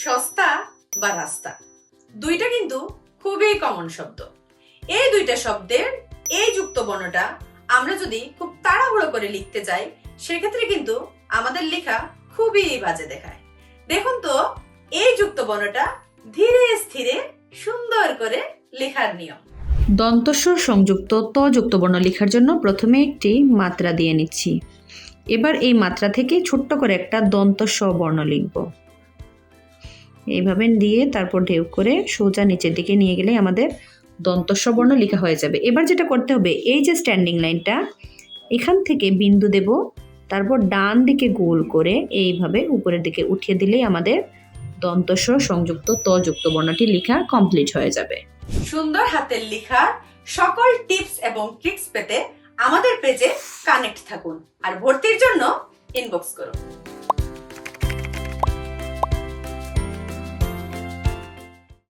সস্তা বা রাস্তা দুইটা কিন্তু খুবই কমন শব্দ। এই দুইটা শব্দের এই যুক্ত বর্ণটা আমরা যদি খুব তাড়াহুড়ো করে লিখতে যাই সেক্ষেত্রে কিন্তু আমাদের লেখা খুবই বাজে দেখায়। দেখুন তো এই যুক্ত বর্ণটা ধীরে স্থিরে সুন্দর করে লেখার নিয়ম। দন্তস্বর সংযুক্ত ত যুক্ত বর্ণ লেখার জন্য প্রথমে একটি মাত্রা দিয়ে নিচ্ছি। এবার এই মাত্রা থেকে ছোট্ট করে একটা দন্তস্ব বর্ণ লিখব। এইভাবে দিয়ে তারপর ঢেউ করে সোজা নিচের দিকে নিয়ে গেলে আমাদের দন্তস্ব বর্ণ লেখা হয়ে যাবে। এবার যেটা করতে হবে, এই যে স্ট্যান্ডিং লাইনটা এখান থেকে বিন্দু দেব, তারপর ডান দিকে গোল করে এইভাবে উপরের দিকে উঠিয়ে দিলেই আমাদের দন্তস্ব সংযুক্ত ত যুক্ত বর্ণটি লেখা কমপ্লিট হয়ে যাবে। সুন্দর হাতের লেখার সকল টিপস এবং ট্রিক্স পেতে আমাদের পেজে কানেক্ট থাকুন আর ভর্তির জন্য ইনবক্স করুন।